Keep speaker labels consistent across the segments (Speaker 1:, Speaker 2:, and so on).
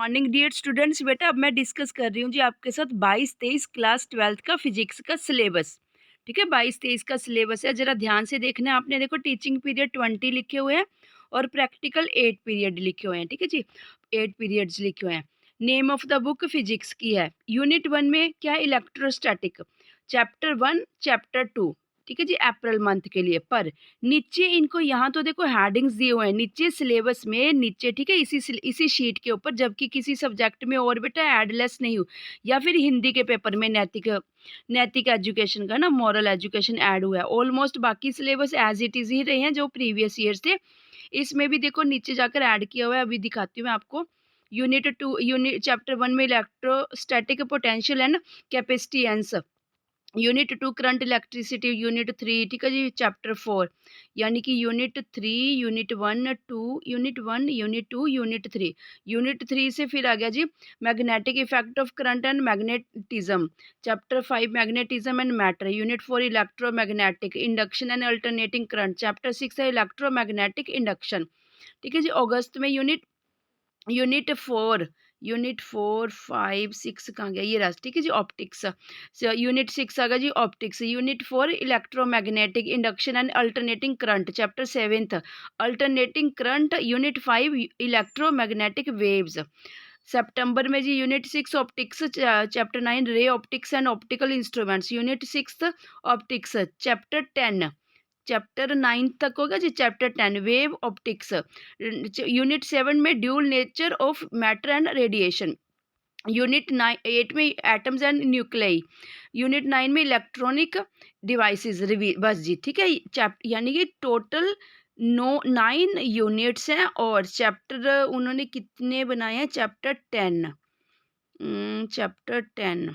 Speaker 1: Morning dear students. बेटा अब मैं डिस्कस कर रही हूँ जी आपके साथ 22-23 क्लास 12th का फिजिक्स का सिलेबस। ठीक है, 22-23 का सिलेबस है, जरा ध्यान से देखना है आपने। देखो टीचिंग पीरियड 20 लिखे हुए हैं और प्रैक्टिकल 8 पीरियड लिखे हुए हैं। ठीक है जी, 8 पीरियड्स लिखे हुए हैं। Name of the book physics की है। यूनिट 1 में क्या है, इलेक्ट्रोस्टैटिक। चैप्टर 1 चैप्टर 2, ठीक है जी, अप्रैल मंथ के लिए। पर नीचे इनको यहाँ तो देखो हेडिंग्स दिए हुए हैं नीचे सिलेबस में नीचे, ठीक है, इसी शीट के ऊपर, जबकि किसी सब्जेक्ट में और बेटा ऐड लेस नहीं हो, या फिर हिंदी के पेपर में नैतिक नैतिक एजुकेशन का ना मॉरल एजुकेशन ऐड हुआ है। ऑलमोस्ट बाकी सिलेबस एज इट इज ही रहे हैं जो प्रीवियस ईयर्स थे। इसमें भी देखो नीचे जाकर ऐड किया हुआ है, अभी दिखाती हूँ मैं आपको। यूनिट चैप्टर 1 में electrostatic potential and capacitance, unit 2 current electricity, unit 3, ठीक है जी, चैप्टर 4, यानी कि unit 3, unit 1 2, unit 1 unit 2 unit 3। Unit 3 से फिर आ गया जी magnetic effect of current and magnetism, chapter 5 magnetism and matter, unit 4 electromagnetic induction and alternating current, chapter 6 है इलेक्ट्रोमैग्नेटिक इंडक्शन। ठीक है जी, अगस्त में यूनिट 4, यूनिट 4 5 6 कहाँ गया, ये रहा, ठीक है जी, ऑप्टिक्स। यूनिट 6 आ गया जी optics. Unit 4 electromagnetic induction and alternating current, chapter 7 alternating current, unit 5 electromagnetic waves. सितंबर में जी unit 6 optics, chapter 9 ray optics and optical instruments, unit 6 optics, chapter 10, chapter 9 तक होगा जी, चैप्टर 10 वेव ऑप्टिक्स। यूनिट 7 में dual nature of matter and radiation, unit 8 में atoms and nuclei, unit 9 में electronic devices. बस जी, ठीक है, चैप्टर यानी कि टोटल 9 यूनिट्स हैं और चैप्टर उन्होंने कितने बनाए हैं, चैप्टर 10, चैप्टर 10।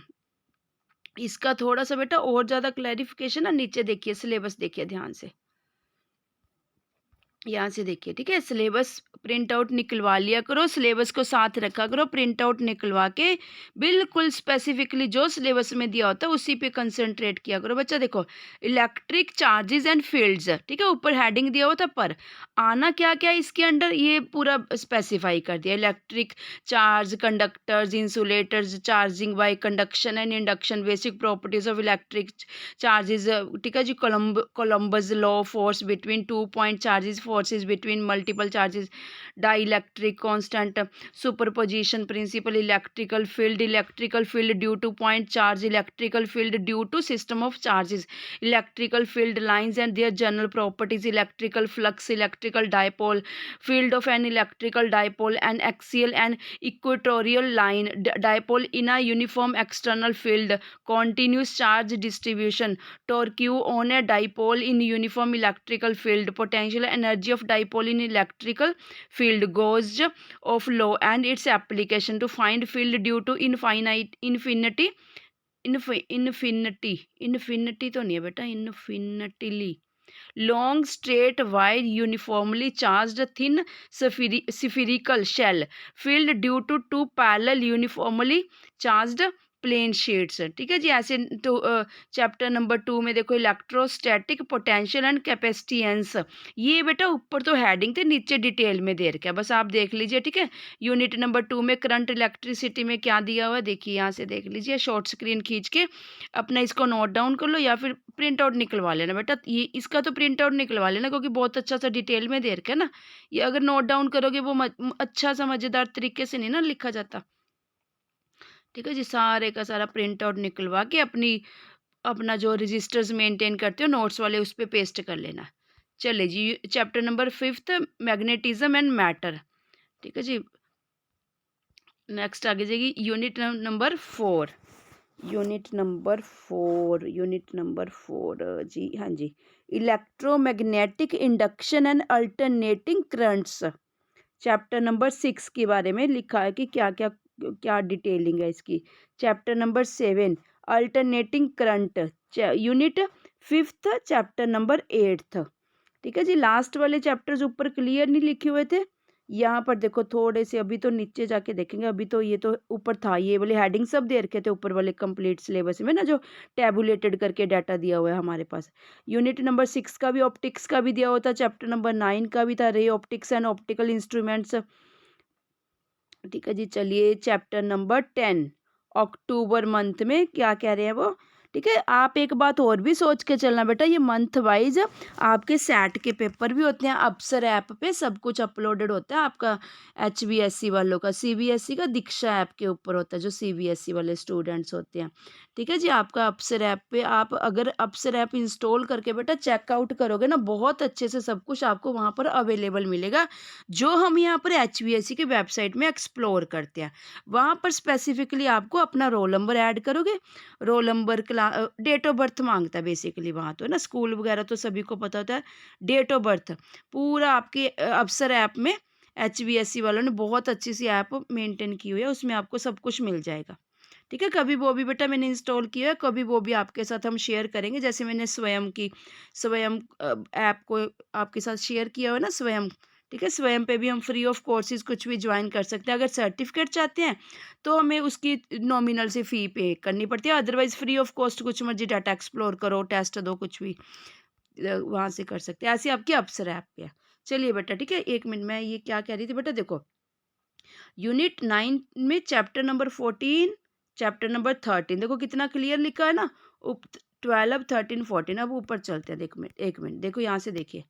Speaker 1: इसका थोड़ा सा बेटा और ज़्यादा क्लैरिफिकेशन है, नीचे देखिए सिलेबस, देखिए ध्यान से, यहाँ से देखिए, ठीक है। सिलेबस प्रिंट आउट निकलवा लिया करो, सिलेबस को साथ रखा करो, प्रिंट आउट निकलवा के बिल्कुल स्पेसिफिकली जो सिलेबस में दिया होता है उसी पे कंसंट्रेट किया करो बच्चा। देखो इलेक्ट्रिक चार्जेस एंड फील्ड्स, ठीक है, ऊपर हेडिंग दिया हुआ था, पर आना क्या क्या इसके अंडर ये पूरा स्पेसिफाई कर दिया। Electric charge, conductors, insulators, charging by conduction and induction, basic properties of electric charges, ठीक है जी, Coulomb's law, force between 2 point charges, forces between multiple charges, dielectric constant, superposition principle, electrical field due to point charge, electrical field due to system of charges, electrical field lines and their general properties, electrical flux, electrical dipole, field of an electrical dipole, an axial and equatorial line dipole in a uniform external field, continuous charge distribution, torque on a dipole in uniform electrical field, potential energy of dipole in electrical field, gauge of law and its application to find field due to infinity तो नहीं है बेटा, infinitely long straight wire uniformly charged thin spherical shell filled due to two parallel uniformly charged plane sheets, ठीक है जी। ऐसे तो chapter number 2 में देखो इलेक्ट्रोस्टैटिक पोटेंशियल एंड कैपेसिटेंस, ये बेटा ऊपर तो हेडिंग थे, नीचे डिटेल में दे रखा है, बस आप देख लीजिए, ठीक है। यूनिट नंबर 2 में करंट इलेक्ट्रिसिटी में क्या दिया हुआ है, देखिए यहाँ से देख लीजिए, शॉर्ट स्क्रीन खींच के अपना इसको नोट डाउन कर लो या फिर प्रिंट आउट निकलवा लेना बेटा। ये इसका तो प्रिंट आउट निकलवा लेना क्योंकि बहुत अच्छा सा डिटेल में दे रखा है ना। ये अगर नोट डाउन करोगे वो अच्छा सा मज़ेदार तरीके से नहीं ना लिखा जाता, ठीक है जी। सारे का सारा प्रिंट आउट निकलवा के अपना जो रजिस्टर्स मेंटेन करते हो नोट्स वाले उस पर पेस्ट कर लेना। चले जी, chapter number 5 magnetism and matter, ठीक है जी। नेक्स्ट आगे जाएगी यूनिट नंबर 4, यूनिट नंबर 4 जी, हाँ जी, electromagnetic induction and alternating currents, chapter number 6 के बारे में लिखा है कि क्या क्या क्या डिटेलिंग है इसकी। Chapter number 7 alternating current, unit 5 chapter number 8, ठीक है जी। लास्ट वाले चैप्टर्स ऊपर क्लियर नहीं लिखे हुए थे, यहाँ पर देखो थोड़े से, अभी तो नीचे जाके देखेंगे, अभी तो ये तो ऊपर था, ये वाले हेडिंग सब दे रखे थे ऊपर वाले कंप्लीट सिलेबस में ना, जो टैबुलेटेड करके डाटा दिया हुआ है हमारे पास। यूनिट नंबर 6 का भी ऑप्टिक्स का भी दिया हुआ था, चैप्टर नंबर 9 का भी था रे ऑप्टिक्स एंड ऑप्टिकल इंस्ट्रूमेंट्स, ठीक है जी, चलिए चैप्टर नंबर 10 अक्टूबर मंथ में क्या कह रहे हैं वो। ठीक है, आप एक बात और भी सोच के चलना बेटा, ये मंथ वाइज आपके सेट के पेपर भी होते हैं, अप्सर ऐप पे सब कुछ अपलोडेड होता है आपका। HBSC वालों का, CBSE का दीक्षा ऐप के ऊपर होता है, जो CBSE वाले स्टूडेंट्स होते हैं। ठीक है जी, आपका अप्सर ऐप पे आप अगर अप्सर ऐप इंस्टॉल करके बेटा चेकआउट करोगे ना, बहुत अच्छे से सब कुछ आपको वहाँ पर अवेलेबल मिलेगा, जो हम यहाँ पर HBSC की वेबसाइट में एक्सप्लोर करते हैं। वहाँ पर स्पेसिफिकली आपको अपना रोल नंबर ऐड करोगे, roll number, date of birth मांगता है बेसिकली वहाँ तो, है ना, स्कूल वगैरह तो सभी को पता होता है। डेट ऑफ बर्थ पूरा आपके अप्सर ऐप में HBSC वालों ने बहुत अच्छी सी ऐप मेंटेन की हुई है, उसमें आपको सब कुछ मिल जाएगा। ठीक है, कभी वो भी बेटा मैंने इंस्टॉल किया है, कभी वो भी आपके साथ हम शेयर करेंगे, जैसे मैंने स्वयं ऐप को आपके साथ शेयर किया हुआ है ना, स्वयं। ठीक है, स्वयं पे भी हम फ्री ऑफ कोर्सेज कुछ भी ज्वाइन कर सकते हैं। अगर सर्टिफिकेट चाहते हैं तो हमें उसकी नॉमिनल से फ़ी पे करनी पड़ती है, अदरवाइज़ फ्री ऑफ कॉस्ट कुछ मर्जी डाटा एक्सप्लोर करो, टेस्ट दो, कुछ भी वहाँ से कर सकते हैं। ऐसे आपकी अप्सर ऐप पे है। चलिए बेटा, ठीक है, 1 मिनट, मैं ये क्या कह रही थी बेटा, देखो यूनिट 9 में चैप्टर नंबर 14, चैप्टर नंबर 13, देखो कितना क्लियर लिखा है ना, 12, 13, 14। अब ऊपर चलते हैं, देखो मिनट, 1 मिनट, देखो यहाँ से देखिए,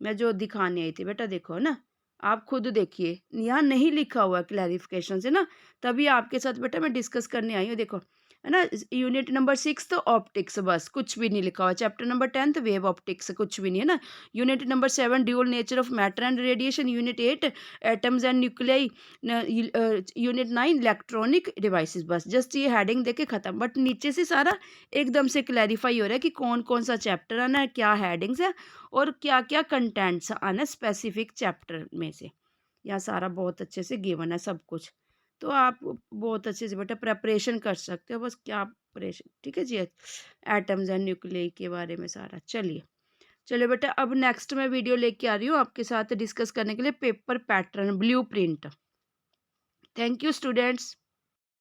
Speaker 1: मैं जो दिखाने आई थी बेटा, देखो ना, आप खुद देखिए, यहाँ नहीं लिखा हुआ क्लैरिफिकेशन से ना, तभी आपके साथ बेटा मैं डिस्कस करने आई हूँ, देखो, है ना। यूनिट नंबर 6 तो ऑप्टिक्स, बस कुछ भी नहीं लिखा हुआ। चैप्टर नंबर 10 वेव ऑप्टिक्स, कुछ भी नहीं है ना। Unit number 7 dual nature of matter and radiation. Unit 8 atoms and nuclei. Unit 9 electronic devices. बस जस्ट ये हेडिंग देके ख़त्म, बट नीचे से सारा एकदम से क्लैरिफाई हो रहा है कि कौन कौन सा चैप्टर आना है, क्या हेडिंग्स है और क्या क्या कंटेंट्स आना स्पेसिफिक चैप्टर में से। यहाँ सारा बहुत अच्छे से गिवन है सब कुछ, तो आप बहुत अच्छे से बेटा प्रेपरेशन कर सकते हो, बस क्या प्रेपरेशन। ठीक है जी, एटम्स एंड न्यूक्लियाई के बारे में सारा। चलिए चलिए बेटा, अब नेक्स्ट मैं वीडियो लेके आ रही हूँ आपके साथ डिस्कस करने के लिए, paper pattern blue print. Thank you students.